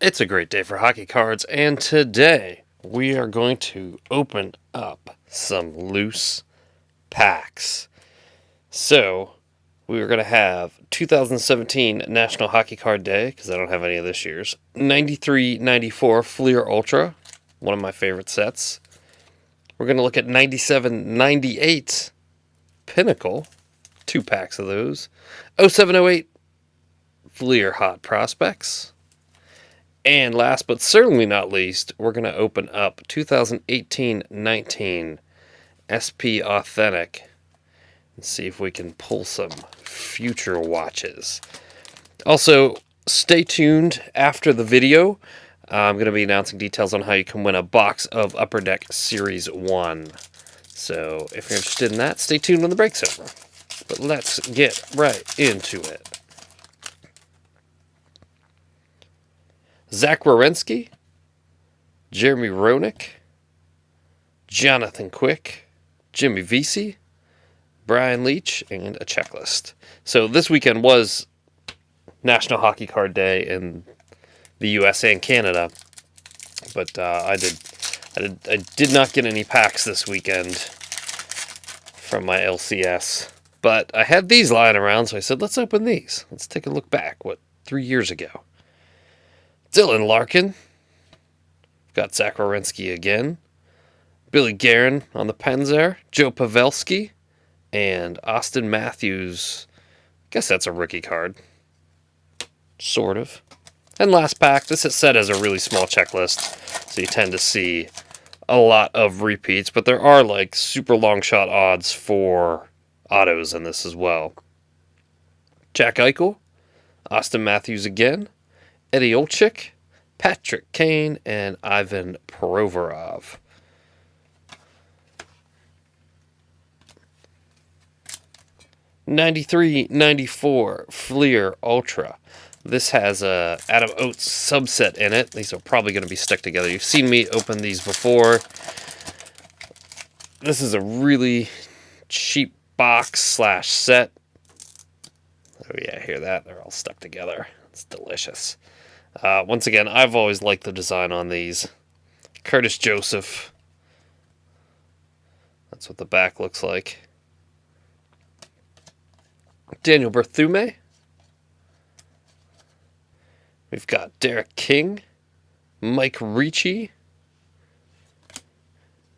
It's a great day for hockey cards, and today we are going to open up some loose packs. So, we are going to have 2017 National Hockey Card Day, because I don't have any of this year's. 93-94 Fleer Ultra, one of my favorite sets. We're going to look at 97-98 Pinnacle, 2 packs of those. 07-08 Fleer Hot Prospects. And last but certainly not least, we're going to open up 2018-19 SP Authentic and see if we can pull some future watches. Also, stay tuned after the video. I'm going to be announcing details on how you can win a box of Upper Deck Series 1. So if you're interested in that, stay tuned when the break's over. But let's get right into it. Zach Werenski, Jeremy Roenick, Jonathan Quick, Jimmy Vesey, Brian Leach, and a checklist. So this weekend was National Hockey Card Day in the U.S.A. and Canada, but I did not get any packs this weekend from my LCS. But I had these lying around, so I said, let's open these. Let's take a look back, 3 years ago. Dylan Larkin. Got Zach Werenski again. Billy Guerin on the pens there. Joe Pavelski. And Austin Matthews. I guess that's a rookie card. Sort of. And last pack. This is set as a really small checklist. So you tend to see a lot of repeats. But there are like super long shot odds for autos in this as well. Jack Eichel. Austin Matthews again. Eddie Olczyk, Patrick Kane, and Ivan Provorov. '93-94 Fleer Ultra. This has a Adam Oates subset in it. These are probably going to be stuck together. You've seen me open these before. This is a really cheap box/set. Oh yeah, hear that? They're all stuck together. It's delicious. Once again, I've always liked the design on these. Curtis Joseph. That's what the back looks like. Daniel Berthume. We've got Derek King. Mike Ricci.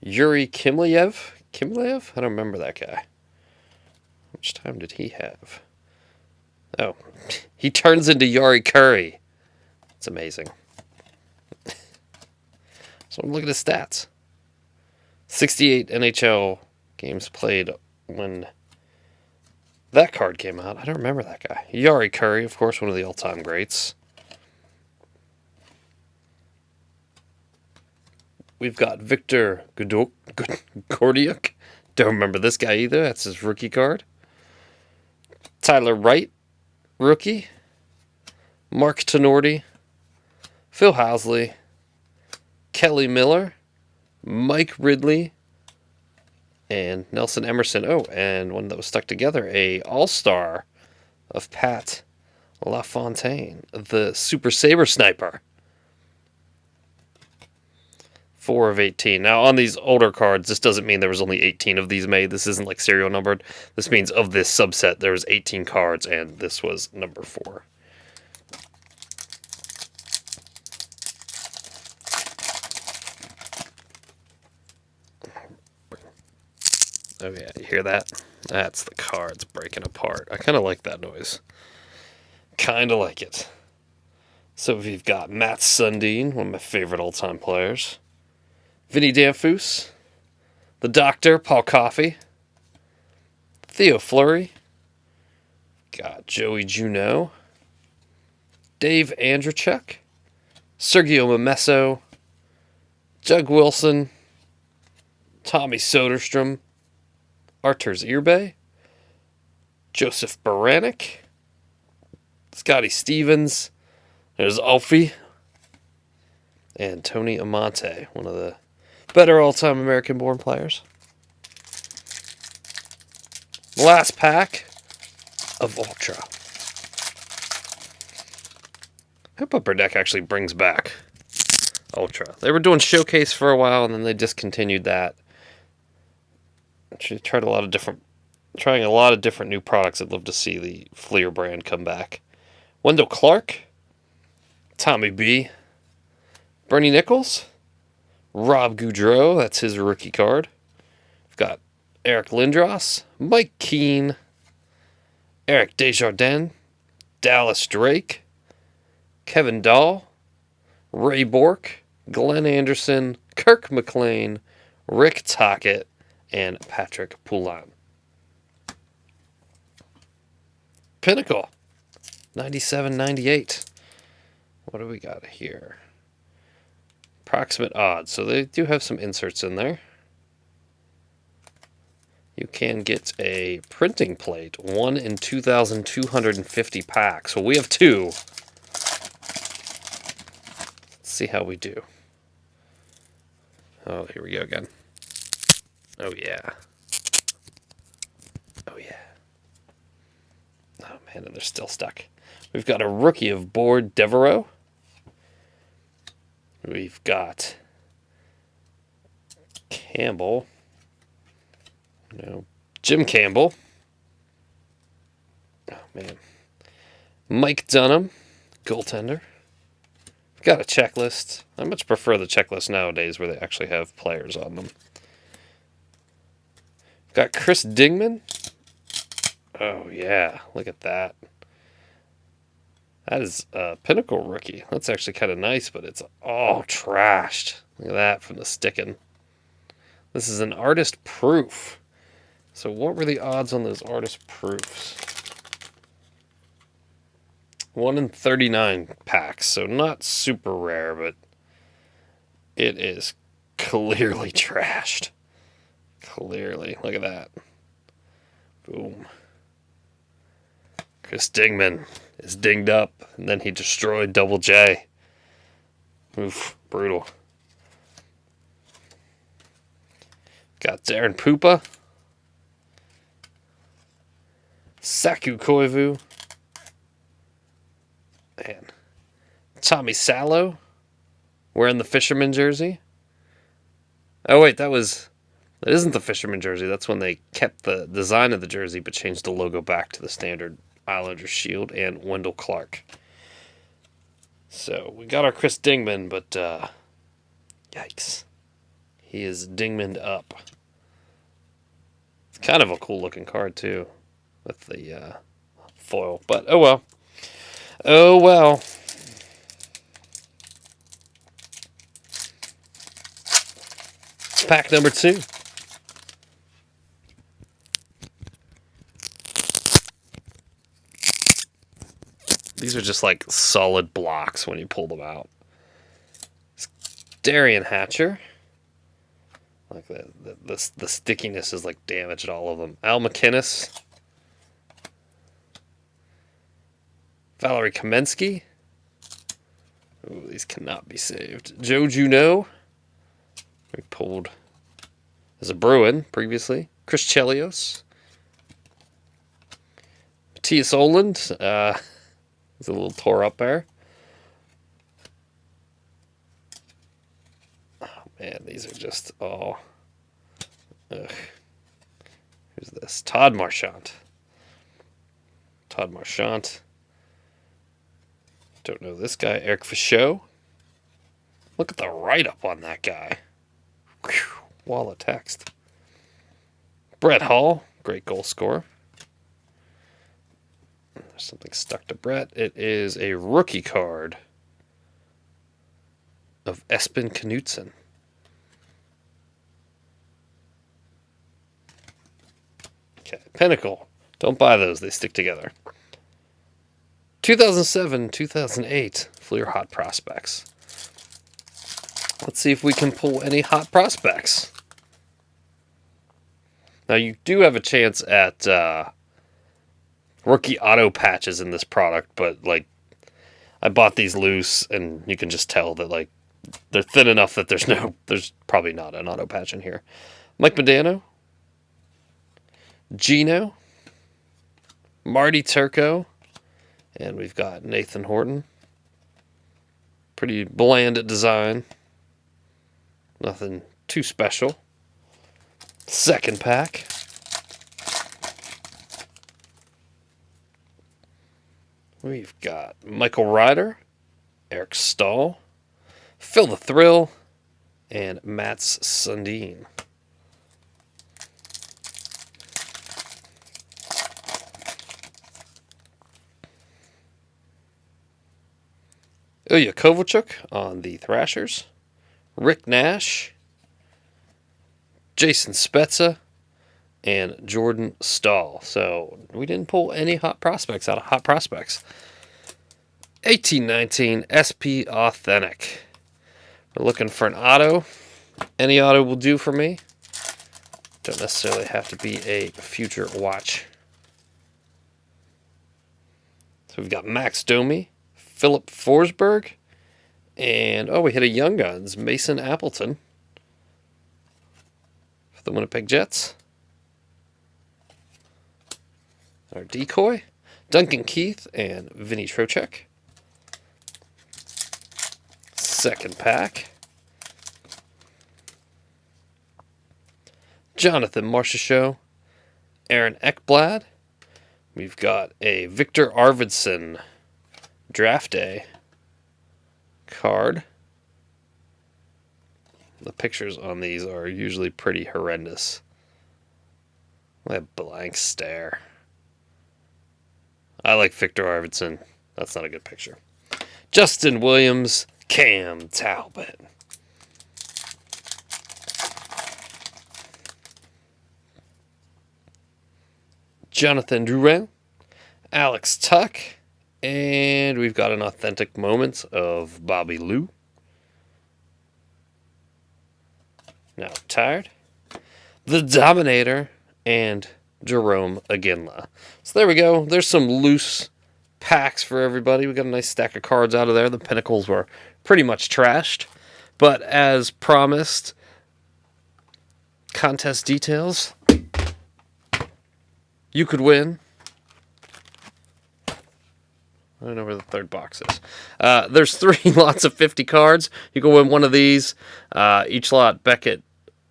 Yuri Kimleyev. Kimleyev? I don't remember that guy. How much time did he have? Oh, he turns into Yari Curry. It's amazing. So look at his stats. 68 NHL games played when that card came out. I don't remember that guy. Yari Curry, of course, one of the all-time greats. We've got Victor Gordiuk. Don't remember this guy either. That's his rookie card. Tyler Wright, rookie. Mark Tenorti. Phil Housley, Kelly Miller, Mike Ridley, and Nelson Emerson. Oh, and one that was stuck together, a all-star of Pat LaFontaine, the Super Saber Sniper. 4 of 18. Now, on these older cards, this doesn't mean there was only 18 of these made. This isn't like serial numbered. This means of this subset, there was 18 cards, and this was number 4. Oh yeah, you hear that? That's the cards breaking apart. I kind of like that noise. Kind of like it. So we've got Matt Sundin, one of my favorite all-time players. Vinny Danfus. The Doctor, Paul Coffey. Theo Fleury. Got Joey Juneau. Dave Andrechuk. Sergio Momesso. Doug Wilson. Tommy Soderstrom. Arturs Irbe, Joseph Baranek, Scotty Stevens, there's Alfie, and Tony Amante, one of the better all-time American-born players. Last pack of Ultra. hope Upper Deck actually brings back Ultra. They were doing Showcase for a while, and then they discontinued that. Actually trying a lot of different new products. I'd love to see the Fleer brand come back. Wendell Clark, Tommy B, Bernie Nichols, Rob Goudreau, that's his rookie card. We've got Eric Lindros, Mike Keane, Eric Desjardins, Dallas Drake, Kevin Dahl, Ray Bork, Glenn Anderson, Kirk McLean, Rick Tocchet, and Patrick Poulin. Pinnacle, 97-98. What do we got here? Approximate odds. So they do have some inserts in there. You can get a printing plate, 1 in 2,250 packs. So we have 2. Let's see how we do. Oh, here we go again. Oh, yeah. Oh, yeah. Oh, man, and they're still stuck. We've got a rookie of Board Devereaux. We've got Campbell. No, Jim Campbell. Oh, man. Mike Dunham, goaltender. Got a checklist. I much prefer the checklist nowadays where they actually have players on them. Got Chris Dingman. Oh, yeah. Look at that. That is a Pinnacle rookie. That's actually kind of nice, but it's all trashed. Look at that from the sticking. This is an artist proof. So what were the odds on those artist proofs? 1 in 39 packs, so not super rare, but it is clearly trashed. Clearly. Look at that. Boom. Chris Dingman is dinged up, and then he destroyed Double J. Oof, brutal. Got Darren Pupa. Saku Koivu. Man. Tommy Salo. Wearing the Fisherman jersey. Oh, wait, that isn't the Fisherman jersey. That's when they kept the design of the jersey but changed the logo back to the standard Islanders shield. And Wendell Clark. So, we got our Chris Dingman, but yikes. He is Dingman'd up. It's kind of a cool looking card, too, with the foil. But, oh well. Oh well. Pack number 2. These are just like solid blocks when you pull them out. Darian Hatcher. Like the stickiness is like damaged all of them. Al McInnes. Valerie Kamensky. Ooh, these cannot be saved. Joe Juneau. We pulled as a Bruin previously. Chris Chelios. Matthias Oland. He's a little tore up there. Oh man, these are just all. Ugh. Who's this? Todd Marchant. Todd Marchant. Don't know this guy. Eric Fichot. Look at the write-up on that guy. Whew, wall of text. Brett Hall. Great goal scorer. There's something stuck to Brett. It is a rookie card of Espen Knutson. Okay, Pinnacle. Don't buy those. They stick together. 2007, 2008 Fleer Hot Prospects. Let's see if we can pull any hot prospects. Now, you do have a chance at rookie auto patches in this product, but, like, I bought these loose, and you can just tell that, like, they're thin enough that there's probably not an auto patch in here. Mike Modano. Gino. Marty Turco. And we've got Nathan Horton. Pretty bland design. Nothing too special. Second pack. We've got Michael Ryder, Eric Stahl, Phil the Thrill, and Mats Sundin. Ilya Kovalchuk on the Thrashers, Rick Nash, Jason Spezza, and Jordan Stahl. So we didn't pull any hot prospects out of hot prospects. 1819 SP Authentic. We're looking for an auto. Any auto will do for me. Don't necessarily have to be a future watch. So we've got Max Domi, Philip Forsberg, and we hit a Young Guns, Mason Appleton for the Winnipeg Jets. Our decoy, Duncan Keith and Vinny Trocheck. Second pack, Jonathan Marchessault, Aaron Ekblad. We've got a Victor Arvidsson Draft Day card. The pictures on these are usually pretty horrendous. What a blank stare. I like Victor Arvidsson. That's not a good picture. Justin Williams, Cam Talbot. Jonathan Drouin, Alex Tuck, and we've got an authentic moments of Bobby Lou. Now tired. The Dominator and Jerome Aginla. So there we go. There's some loose packs for everybody. We got a nice stack of cards out of there. The Pinnacles were pretty much trashed. But as promised, contest details. You could win. I don't know where the third box is. There's 3 lots of 50 cards. You can win one of these. Each lot, Beckett,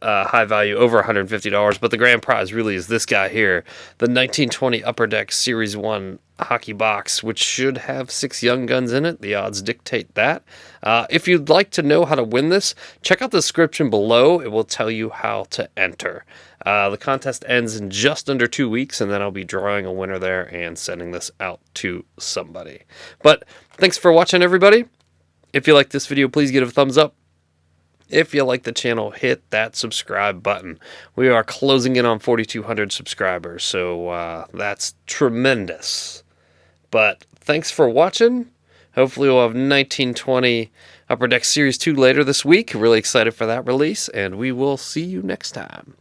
high value, over $150. But the grand prize really is this guy here. The 1920 Upper Deck Series 1 hockey box, which should have 6 Young Guns in it. The odds dictate that. If you'd like to know how to win this, check out the description below. It will tell you how to enter. The contest ends in just under 2 weeks, and then I'll be drawing a winner there and sending this out to somebody. But thanks for watching, everybody. If you like this video, please give it a thumbs up. If you like the channel, hit that subscribe button. We are closing in on 4,200 subscribers, so that's tremendous. But thanks for watching. Hopefully we'll have 1920 Upper Deck Series 2 later this week. Really excited for that release, and we will see you next time.